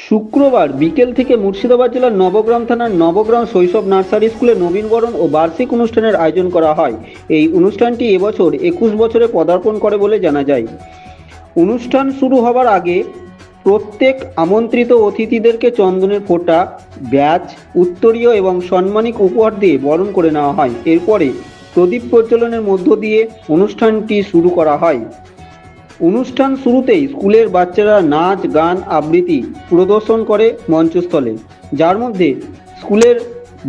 শুক্রবার বিকেল থেকে মুর্শিদাবাদ জেলার নবগ্রাম থানার নবগ্রাম শৈশব নার্সারি স্কুলে নবীনবরণ ও বার্ষিক অনুষ্ঠানের আয়োজন করা হয়। এই অনুষ্ঠানটি এবছর 21 বছরে পদার্পণ করে বলে জানা যায়। অনুষ্ঠান শুরু হবার আগে প্রত্যেক আমন্ত্রিত অতিথিদেরকে চন্দনের ফোঁটা, ব্যাজ, উত্তরীয় এবং সম্মানিক উপহার দিয়ে বরণ করে নেওয়া হয়। এরপরে প্রদীপ প্রজ্বলনের মধ্য দিয়ে অনুষ্ঠানটি শুরু করা হয়। অনুষ্ঠান শুরুতেই স্কুলের বাচ্চারা নাচ, গান, আবৃত্তি প্রদর্শন করে মঞ্চস্থলে, যার মধ্যে স্কুলের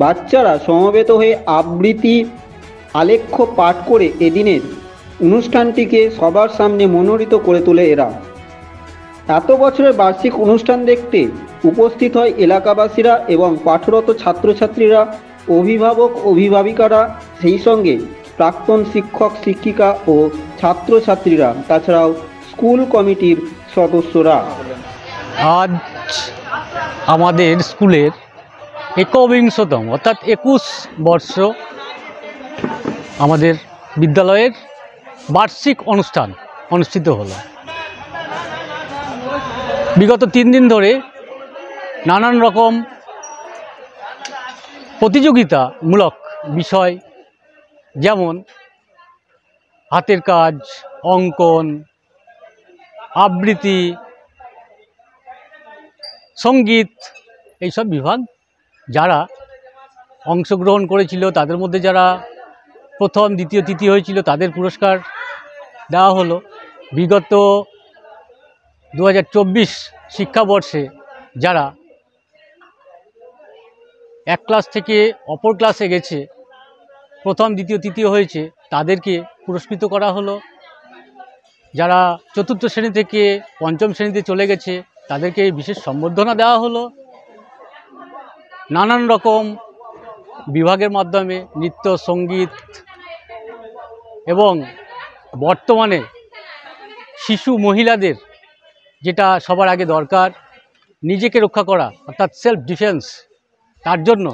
বাচ্চারা সমবেত হয়ে আবৃত্তি আলেখ্য পাঠ করে এদিনের অনুষ্ঠানটিকে সবার সামনে মনোনীত করে তোলে এরা। এত বছরের বার্ষিক অনুষ্ঠান দেখতে উপস্থিত হয় এলাকাবাসীরা এবং পাঠরত ছাত্রছাত্রীরা, অভিভাবক অভিভাবিকারা, সেই সঙ্গে প্রাক্তন শিক্ষক শিক্ষিকা ও ছাত্রছাত্রীরা, তাছাড়াও স্কুল কমিটির সদস্যরা। আজ আমাদের স্কুলের একবিংশতম অর্থাৎ 21 বর্ষ আমাদের বিদ্যালয়ের বার্ষিক অনুষ্ঠান অনুষ্ঠিত হলো। বিগত 3 দিন ধরে নানান রকম প্রতিযোগিতামূলক বিষয়, যেমন হাতের কাজ, অঙ্কন, আবৃত্তি, সঙ্গীত, এইসব বিভাগ যারা অংশগ্রহণ করেছিল তাদের মধ্যে যারা প্রথম, দ্বিতীয়, তৃতীয় হয়েছিল তাদের পুরস্কার দেওয়া হলো। বিগত 2024 শিক্ষাবর্ষে যারা এক ক্লাস থেকে অপর ক্লাসে গেছে, প্রথম, দ্বিতীয়, তৃতীয় হয়েছে, তাদেরকে পুরস্কৃত করা হলো। যারা চতুর্থ শ্রেণী থেকে পঞ্চম শ্রেণীতে চলে গেছে তাদেরকে বিশেষ সম্বর্ধনা দেওয়া হলো। নানান রকম বিভাগের মাধ্যমে নৃত্য, সঙ্গীত এবং বর্তমানে শিশু মহিলাদের যেটা সবার আগে দরকার, নিজেকে রক্ষা করা অর্থাৎ সেলফ ডিফেন্স, তার জন্য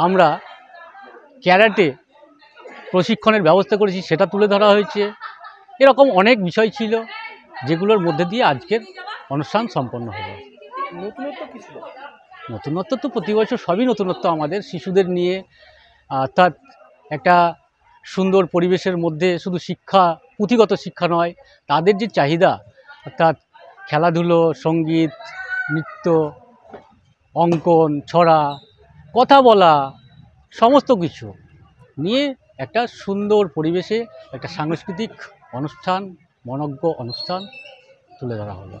আমরা ক্যারাটে প্রশিক্ষণের ব্যবস্থা করেছি, সেটা তুলে ধরা হয়েছে। এরকম অনেক বিষয় ছিল যেগুলোর মধ্যে দিয়ে আজকের অনুষ্ঠান সম্পন্ন হলো। নতুনত্ব কি ছিল? নতুনত্ব তো প্রতি বছর সবই নতুনত্ব আমাদের শিশুদের নিয়ে, অর্থাৎ একটা সুন্দর পরিবেশের মধ্যে শুধু শিক্ষা, পুঁথিগত শিক্ষা নয়, তাদের যে চাহিদা অর্থাৎ খেলাধুলো, সঙ্গীত, নৃত্য, অঙ্কন, ছড়া, কথা বলা, সমস্ত কিছু নিয়ে একটা সুন্দর পরিবেশে একটা সাংস্কৃতিক অনুষ্ঠান, মনজ্ঞ অনুষ্ঠান তুলে ধরা হলো।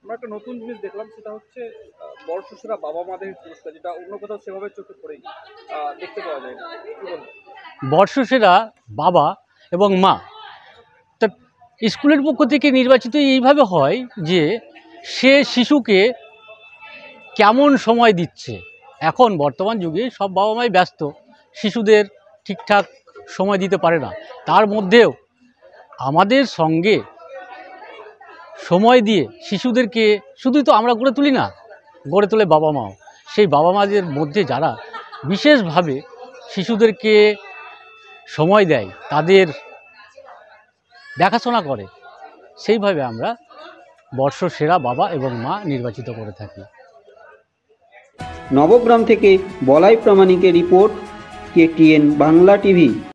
আমরা একটা নতুন জিনিস দেখলাম, সেটা হচ্ছে বর্ষসেরা বাবা মাদের পুরস্কার, যেটা অন্য কোথাও সেভাবে চোখে পড়ে দেখতে পাওয়া যায় না। কি বলবো? বর্ষসেরা বাবা এবং মা তা স্কুলের পক্ষ থেকে নির্বাচিত এইভাবে হয় যে সে শিশুকে কেমন সময় দিচ্ছে। এখন বর্তমান যুগে সব বাবা মাই ব্যস্ত, শিশুদের ঠিকঠাক সময় দিতে পারে না। তার মধ্যেও আমাদের সঙ্গে সময় দিয়ে শিশুদেরকে শুধুই তো আমরা গড়ে তুলি না, গড়ে তোলে বাবা মাও। সেই বাবা মাদের মধ্যে যারা বিশেষভাবে শিশুদেরকে সময় দেয়, তাদের দেখাশোনা করে, সেইভাবে আমরা বর্ষসেরা বাবা এবং মা নির্বাচিত করে থাকি। নবগ্রাম থেকে বলাই প্রামাণিকের রিপোর্ট, KTN বাংলা টিভি।